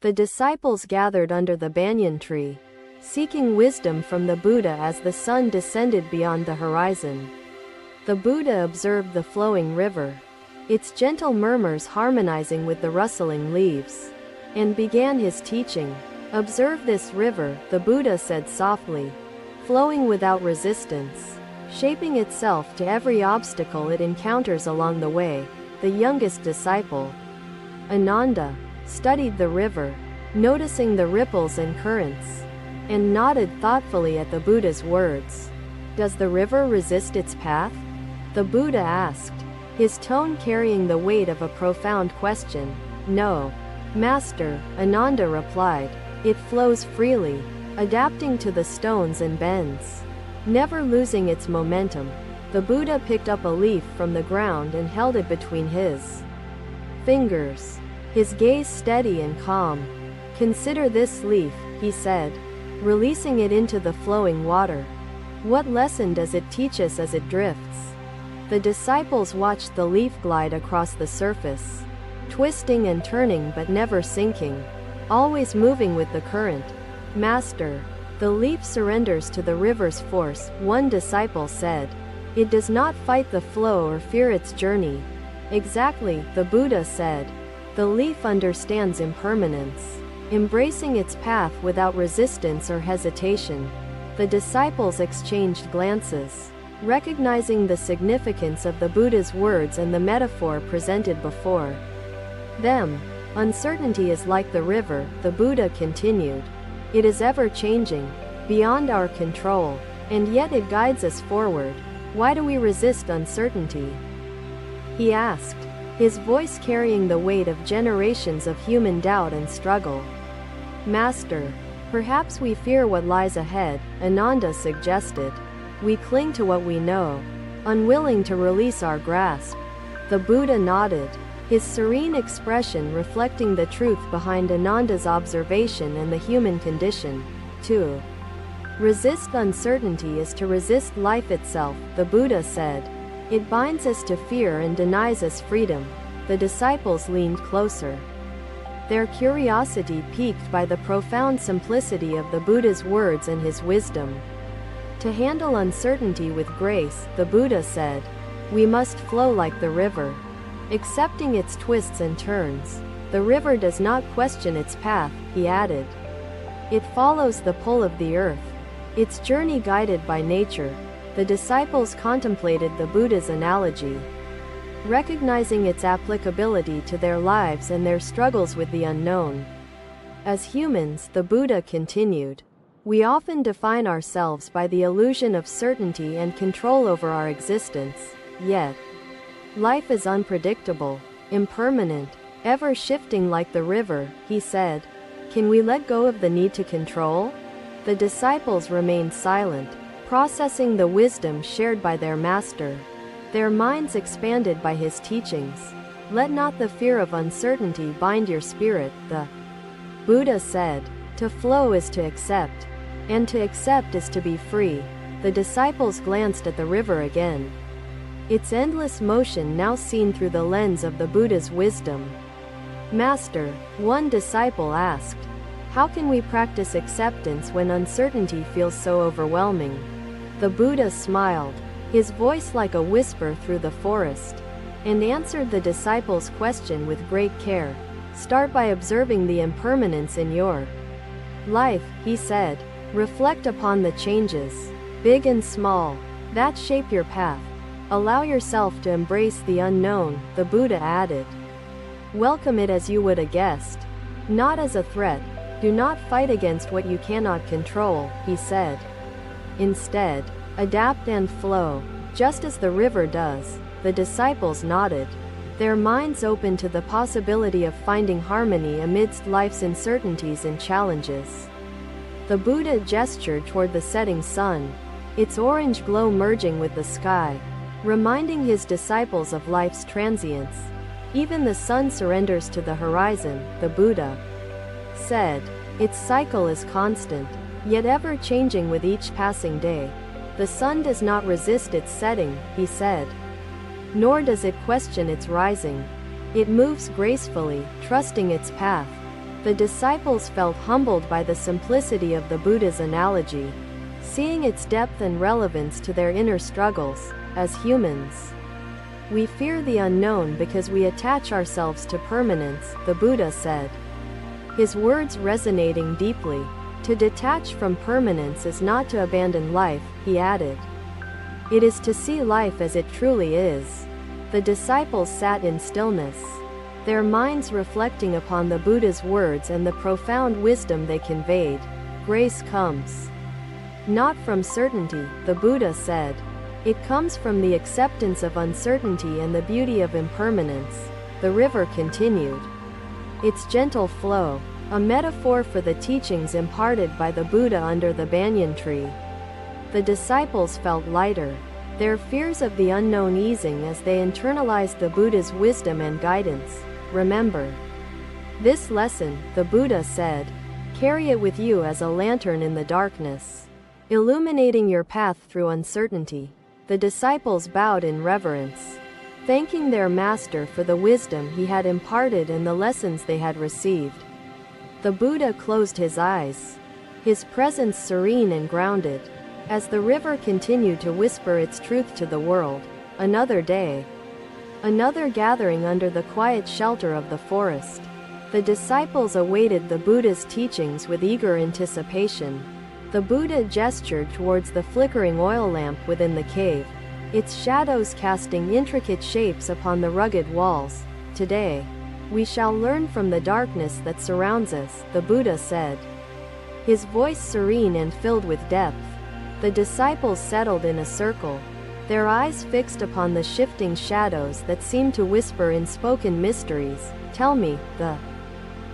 The disciples gathered under the banyan tree, seeking wisdom from the Buddha as the sun descended beyond the horizon. The Buddha observed the flowing river, its gentle murmurs harmonizing with the rustling leaves, and began his teaching. "Observe this river," the Buddha said softly, "flowing without resistance, shaping itself to every obstacle it encounters along the way." The youngest disciple, Ananda, studied the river, noticing the ripples and currents, and nodded thoughtfully at the Buddha's words. "Does the river resist its path?" the Buddha asked, his tone carrying the weight of a profound question. "No, Master," Ananda replied. "It flows freely, adapting to the stones and bends, never losing its momentum." The Buddha picked up a leaf from the ground and held it between his fingers, his gaze steady and calm. "Consider this leaf," he said, releasing it into the flowing water. "What lesson does it teach us as it drifts?" The disciples watched the leaf glide across the surface, twisting and turning but never sinking, always moving with the current. "Master, the leaf surrenders to the river's force," one disciple said. "It does not fight the flow or fear its journey." "Exactly," the Buddha said. "The leaf understands impermanence, embracing its path without resistance or hesitation." The disciples exchanged glances, recognizing the significance of the Buddha's words and the metaphor presented before them. "Uncertainty is like the river," the Buddha continued. "It is ever-changing, beyond our control, and yet it guides us forward. Why do we resist uncertainty?" he asked, his voice carrying the weight of generations of human doubt and struggle. "Master, perhaps we fear what lies ahead," Ananda suggested. "We cling to what we know, unwilling to release our grasp." The Buddha nodded, his serene expression reflecting the truth behind Ananda's observation and the human condition. To resist uncertainty is to resist life itself, the Buddha said. "It binds us to fear and denies us freedom." The disciples leaned closer, their curiosity piqued by the profound simplicity of the Buddha's words and his wisdom. "To handle uncertainty with grace," the Buddha said, "we must flow like the river, accepting its twists and turns. The river does not question its path," he added. "It follows the pull of the earth, its journey guided by nature." The disciples contemplated the Buddha's analogy, recognizing its applicability to their lives and their struggles with the unknown. "As humans," the Buddha continued, "we often define ourselves by the illusion of certainty and control over our existence. Yet, life is unpredictable, impermanent, ever-shifting like the river," he said. "Can we let go of the need to control?" The disciples remained silent, processing the wisdom shared by their master, their minds expanded by his teachings. "Let not the fear of uncertainty bind your spirit," the Buddha said. "To flow is to accept, and to accept is to be free." The disciples glanced at the river again, its endless motion now seen through the lens of the Buddha's wisdom. "Master," one disciple asked, "how can we practice acceptance when uncertainty feels so overwhelming?" The Buddha smiled, his voice like a whisper through the forest, and answered the disciples' question with great care. "Start by observing the impermanence in your life," he said. "Reflect upon the changes, big and small, that shape your path. Allow yourself to embrace the unknown," the Buddha added. "Welcome it as you would a guest, not as a threat. Do not fight against what you cannot control," he said. "Instead, adapt and flow, just as the river does." The disciples nodded, their minds open to the possibility of finding harmony amidst life's uncertainties and challenges. The Buddha gestured toward the setting sun, its orange glow merging with the sky, reminding his disciples of life's transience. "Even the sun surrenders to the horizon," the Buddha said. "Its cycle is constant, yet ever-changing with each passing day. The sun does not resist its setting," he said, "nor does it question its rising. It moves gracefully, trusting its path." The disciples felt humbled by the simplicity of the Buddha's analogy, seeing its depth and relevance to their inner struggles. As humans, we fear the unknown because we attach ourselves to permanence, the Buddha said. His words resonating deeply. To detach from permanence is not to abandon life, he added. It is to see life as it truly is. The disciples sat in stillness, their minds reflecting upon the Buddha's words and the profound wisdom they conveyed. Grace comes not from certainty, the Buddha said. It comes from the acceptance of uncertainty and the beauty of impermanence. The river continued its gentle flow, a metaphor for the teachings imparted by the Buddha under the banyan tree. The disciples felt lighter, their fears of the unknown easing as they internalized the Buddha's wisdom and guidance. Remember this lesson, the Buddha said. Carry it with you as a lantern in the darkness, illuminating your path through uncertainty. The disciples bowed in reverence, thanking their master for the wisdom he had imparted and the lessons they had received. The Buddha closed his eyes, his presence serene and grounded, as the river continued to whisper its truth to the world. Another day, another gathering under the quiet shelter of the forest. The disciples awaited the Buddha's teachings with eager anticipation. The Buddha gestured towards the flickering oil lamp within the cave, its shadows casting intricate shapes upon the rugged walls. Today, we shall learn from the darkness that surrounds us, the Buddha said, his voice serene and filled with depth. The disciples settled in a circle, their eyes fixed upon the shifting shadows that seemed to whisper unspoken mysteries. Tell me, the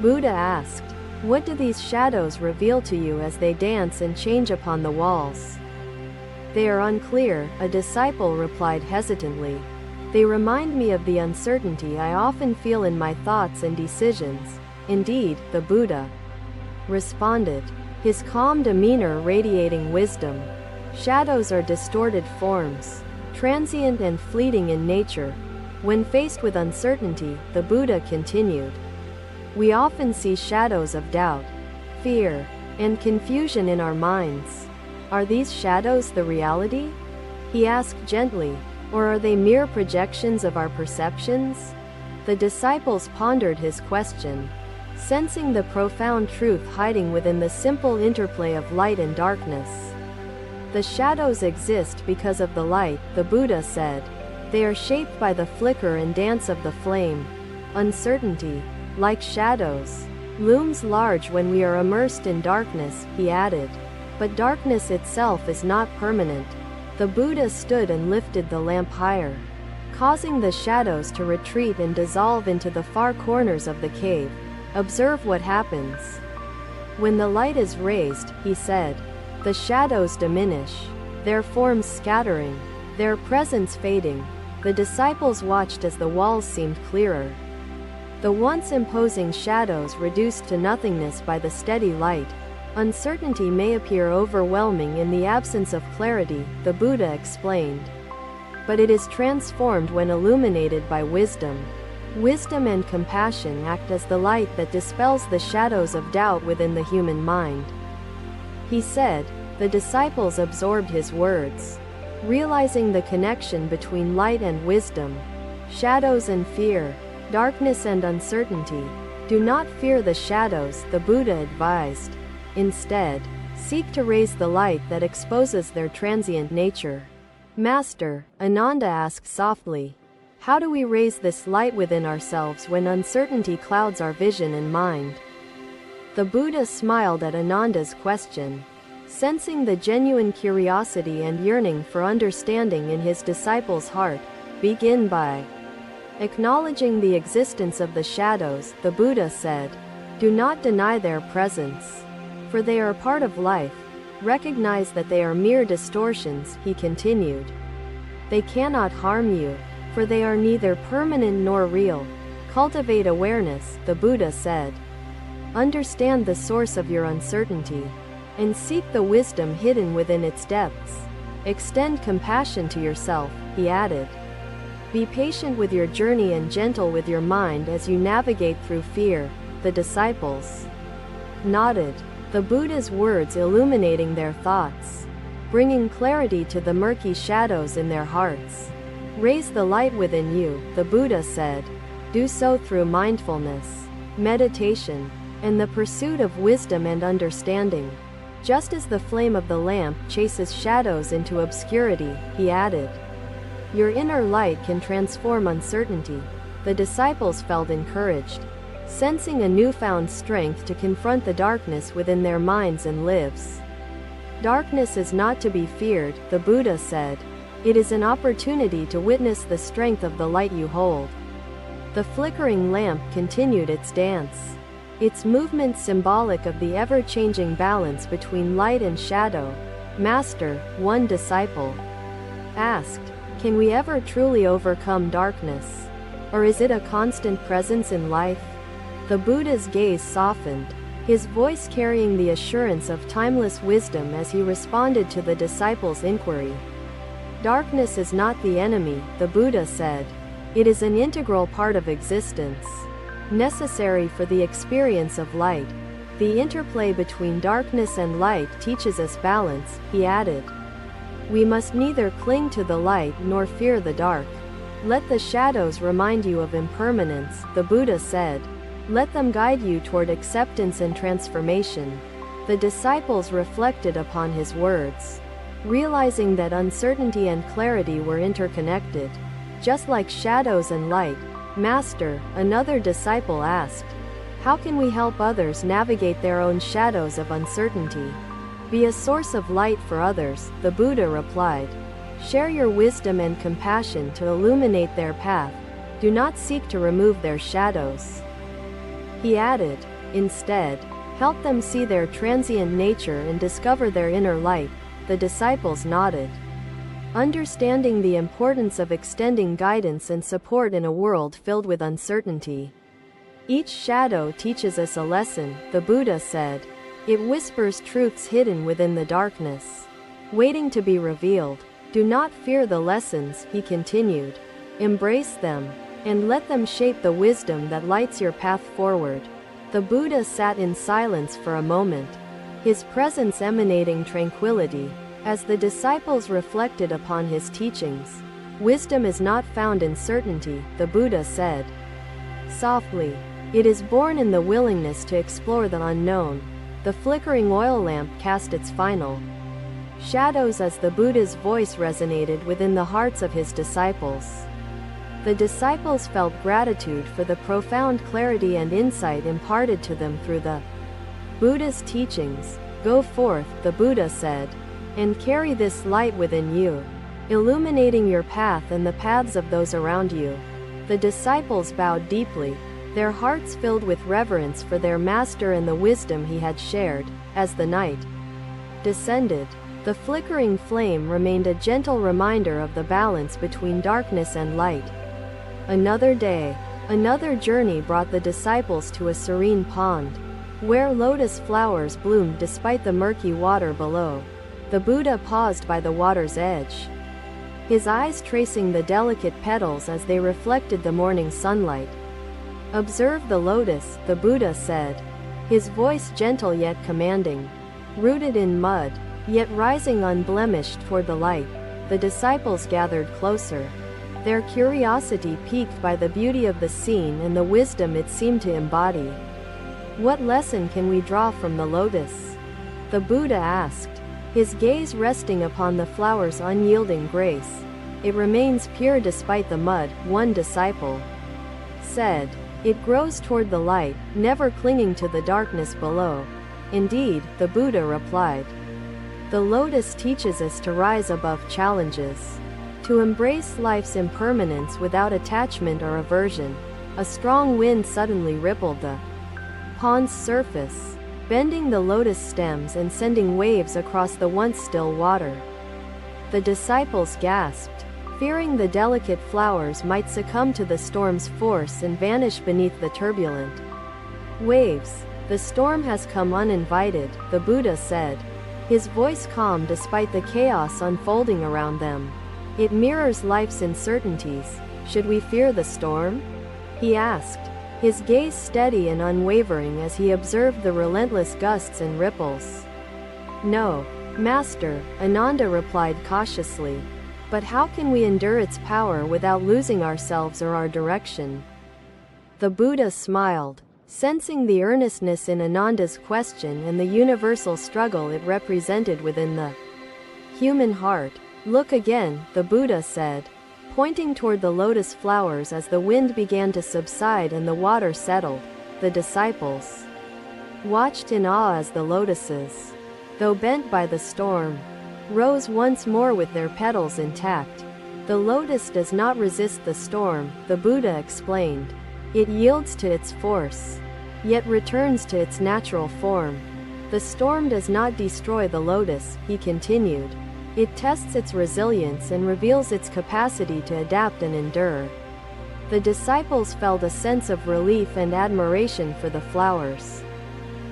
Buddha asked, what do these shadows reveal to you as they dance and change upon the walls? They are unclear, a disciple replied hesitantly. They remind me of the uncertainty I often feel in my thoughts and decisions. Indeed, the Buddha responded, his calm demeanor radiating wisdom. Shadows are distorted forms, transient and fleeting in nature. When faced with uncertainty, the Buddha continued, we often see shadows of doubt, fear, and confusion in our minds. Are these shadows the reality? He asked gently, or are they mere projections of our perceptions? The disciples pondered his question, sensing the profound truth hiding within the simple interplay of light and darkness. The shadows exist because of the light, the Buddha said. They are shaped by the flicker and dance of the flame. Uncertainty, like shadows, looms large when we are immersed in darkness, he added. But darkness itself is not permanent. The Buddha stood and lifted the lamp higher, causing the shadows to retreat and dissolve into the far corners of the cave. Observe what happens when the light is raised, he said. The shadows diminish, their forms scattering, their presence fading. The disciples watched as the walls seemed clearer, the once imposing shadows reduced to nothingness by the steady light. Uncertainty may appear overwhelming in the absence of clarity, the Buddha explained. But it is transformed when illuminated by wisdom. Wisdom and compassion act as the light that dispels the shadows of doubt within the human mind. He said. The disciples absorbed his words, realizing the connection between light and wisdom, shadows and fear, darkness and uncertainty. Do not fear the shadows, the Buddha advised. Instead, seek to raise the light that exposes their transient nature. Master, Ananda asked softly, how do we raise this light within ourselves when uncertainty clouds our vision and mind? The Buddha smiled at Ananda's question, sensing the genuine curiosity and yearning for understanding in his disciple's heart. Begin by acknowledging the existence of the shadows, the Buddha said. Do not deny their presence, for they are a part of life. Recognize that they are mere distortions, he continued. They cannot harm you, for they are neither permanent nor real. Cultivate awareness, the Buddha said. Understand the source of your uncertainty, and seek the wisdom hidden within its depths. Extend compassion to yourself, he added. Be patient with your journey and gentle with your mind as you navigate through fear, The disciples nodded, the Buddha's words illuminating their thoughts, bringing clarity to the murky shadows in their hearts. Raise the light within you, the Buddha said. Do so through mindfulness, meditation, and the pursuit of wisdom and understanding. Just as the flame of the lamp chases shadows into obscurity, he added, your inner light can transform uncertainty. The disciples felt encouraged, sensing a newfound strength to confront the darkness within their minds and lives. Darkness is not to be feared, the Buddha said. It is an opportunity to witness the strength of the light you hold. The flickering lamp continued its dance, its movement symbolic of the ever-changing balance between light and shadow. Master, one disciple asked, can we ever truly overcome darkness? Or is it a constant presence in life? The Buddha's gaze softened, his voice carrying the assurance of timeless wisdom as he responded to the disciples' inquiry. Darkness is not the enemy, the Buddha said. It is an integral part of existence, necessary for the experience of light. The interplay between darkness and light teaches us balance, he added. We must neither cling to the light nor fear the dark. Let the shadows remind you of impermanence, the Buddha said. Let them guide you toward acceptance and transformation. The disciples reflected upon his words, realizing that uncertainty and clarity were interconnected, just like shadows and light. Master, another disciple asked, how can we help others navigate their own shadows of uncertainty? Be a source of light for others, the Buddha replied. Share your wisdom and compassion to illuminate their path. Do not seek to remove their shadows. He added, instead, help them see their transient nature and discover their inner light. The disciples nodded, understanding the importance of extending guidance and support in a world filled with uncertainty. Each shadow teaches us a lesson, the Buddha said. It whispers truths hidden within the darkness, waiting to be revealed. Do not fear the lessons, he continued. Embrace them, and let them shape the wisdom that lights your path forward. The Buddha sat in silence for a moment, his presence emanating tranquility, as the disciples reflected upon his teachings. Wisdom is not found in certainty, the Buddha said softly. It is born in the willingness to explore the unknown. The flickering oil lamp cast its final shadows as the Buddha's voice resonated within the hearts of his disciples. The disciples felt gratitude for the profound clarity and insight imparted to them through the Buddha's teachings. Go forth, the Buddha said, and carry this light within you, illuminating your path and the paths of those around you. The disciples bowed deeply, their hearts filled with reverence for their master and the wisdom he had shared. As the night descended, the flickering flame remained a gentle reminder of the balance between darkness and light. Another day, another journey brought the disciples to a serene pond, where lotus flowers bloomed despite the murky water below. The Buddha paused by the water's edge, his eyes tracing the delicate petals as they reflected the morning sunlight. Observe the lotus, the Buddha said, his voice gentle yet commanding. Rooted in mud, yet rising unblemished toward the light. The disciples gathered closer, their curiosity piqued by the beauty of the scene and the wisdom it seemed to embody. What lesson can we draw from the lotus? The Buddha asked, his gaze resting upon the flower's unyielding grace. It remains pure despite the mud, one disciple said. It grows toward the light, never clinging to the darkness below. Indeed, the Buddha replied. The lotus teaches us to rise above challenges, to embrace life's impermanence without attachment or aversion. A strong wind suddenly rippled the pond's surface, bending the lotus stems and sending waves across the once still water. The disciples gasped, fearing the delicate flowers might succumb to the storm's force and vanish beneath the turbulent waves. The storm has come uninvited, the Buddha said, his voice calm despite the chaos unfolding around them. It mirrors life's uncertainties. Should we fear the storm? He asked, his gaze steady and unwavering as he observed the relentless gusts and ripples. "No, Master," Ananda replied cautiously. "But how can we endure its power without losing ourselves or our direction?" The Buddha smiled, sensing the earnestness in Ananda's question and the universal struggle it represented within the human heart. "Look again," the Buddha said, pointing toward the lotus flowers as the wind began to subside and the water settled. The disciples watched in awe as the lotuses, though bent by the storm, rose once more with their petals intact. "The lotus does not resist the storm," the Buddha explained. "It yields to its force, yet returns to its natural form. The storm does not destroy the lotus," he continued. "It tests its resilience and reveals its capacity to adapt and endure." The disciples felt a sense of relief and admiration for the flowers,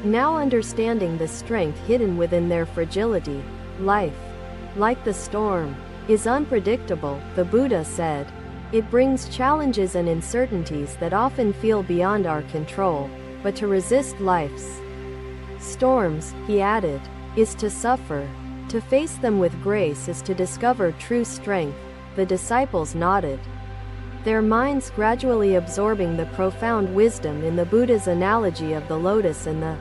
now understanding the strength hidden within their fragility. "Life, like the storm, is unpredictable," the Buddha said. "It brings challenges and uncertainties that often feel beyond our control, but to resist life's storms," he added, "is to suffer. To face them with grace is to discover true strength." The disciples nodded, their minds gradually absorbing the profound wisdom in the Buddha's analogy of the lotus and the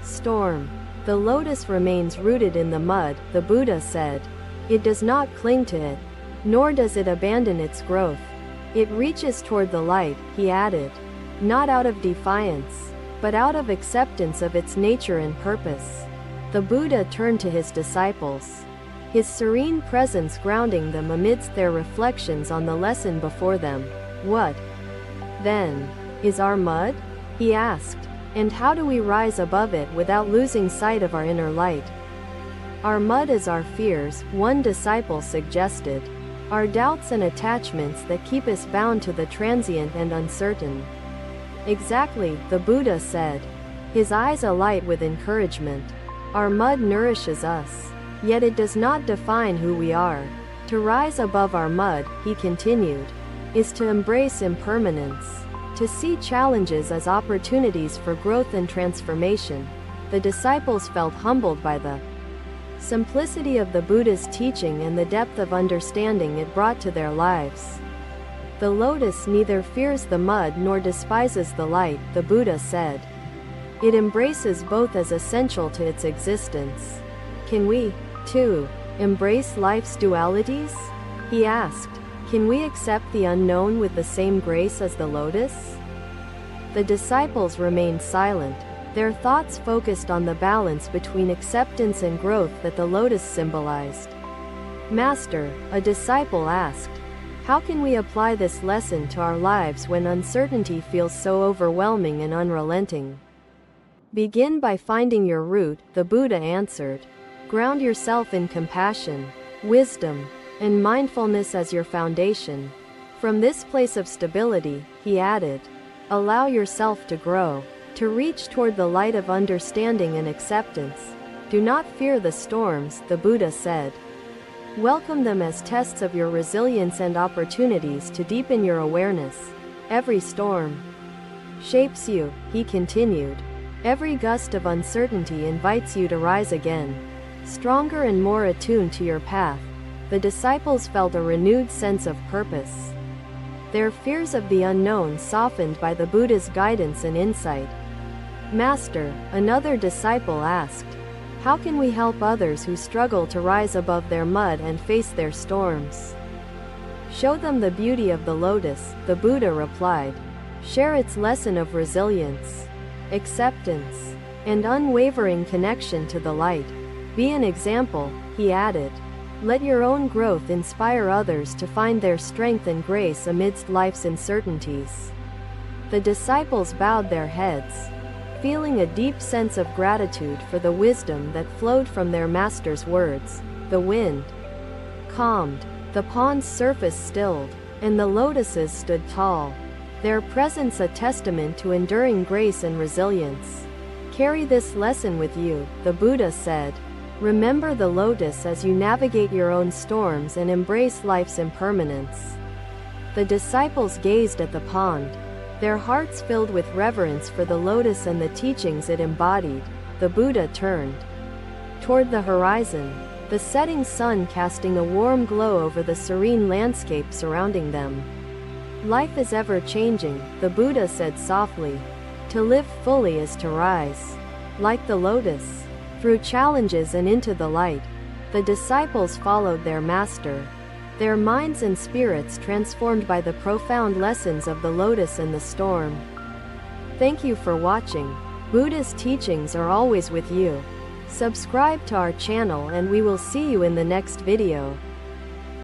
storm. "The lotus remains rooted in the mud," the Buddha said. "It does not cling to it, nor does it abandon its growth. It reaches toward the light," he added, "not out of defiance, but out of acceptance of its nature and purpose." The Buddha turned to his disciples, his serene presence grounding them amidst their reflections on the lesson before them. "What, then, is our mud?" he asked. "And how do we rise above it without losing sight of our inner light?" "Our mud is our fears," one disciple suggested. "Our doubts and attachments that keep us bound to the transient and uncertain." "Exactly," the Buddha said, his eyes alight with encouragement. "Our mud nourishes us, yet it does not define who we are. To rise above our mud," he continued, "is to embrace impermanence, to see challenges as opportunities for growth and transformation." The disciples felt humbled by the simplicity of the Buddha's teaching and the depth of understanding it brought to their lives. "The lotus neither fears the mud nor despises the light," the Buddha said. "It embraces both as essential to its existence." "Can we, too, embrace life's dualities?" he asked. "Can we accept the unknown with the same grace as the lotus?" The disciples remained silent, their thoughts focused on the balance between acceptance and growth that the lotus symbolized. "Master," a disciple asked, "how can we apply this lesson to our lives when uncertainty feels so overwhelming and unrelenting?" "Begin by finding your root," the Buddha answered. "Ground yourself in compassion, wisdom, and mindfulness as your foundation. From this place of stability," he added, "allow yourself to grow, to reach toward the light of understanding and acceptance. Do not fear the storms," the Buddha said. "Welcome them as tests of your resilience and opportunities to deepen your awareness. Every storm shapes you," he continued. "Every gust of uncertainty invites you to rise again, stronger and more attuned to your path." The disciples felt a renewed sense of purpose, their fears of the unknown softened by the Buddha's guidance and insight. "Master," another disciple asked, "how can we help others who struggle to rise above their mud and face their storms?" "Show them the beauty of the lotus," the Buddha replied. "Share its lesson of resilience, acceptance, and unwavering connection to the light. Be an example," he added. "Let your own growth inspire others to find their strength and grace amidst life's uncertainties." The disciples bowed their heads, feeling a deep sense of gratitude for the wisdom that flowed from their master's words. The wind calmed, the pond's surface stilled, and the lotuses stood tall, their presence a testament to enduring grace and resilience. "Carry this lesson with you," the Buddha said. "Remember the lotus as you navigate your own storms and embrace life's impermanence." The disciples gazed at the pond, Their hearts filled with reverence for the lotus and the teachings it embodied, the Buddha turned toward the horizon, the setting sun casting a warm glow over the serene landscape surrounding them. Life is ever changing, the Buddha said softly. To live fully is to rise, like the lotus, through challenges and into the light. The disciples followed their master, their minds and spirits transformed by the profound lessons of the lotus and the storm. Thank you for watching. Buddha's teachings are always with you. Subscribe to our channel and we will see you in the next video.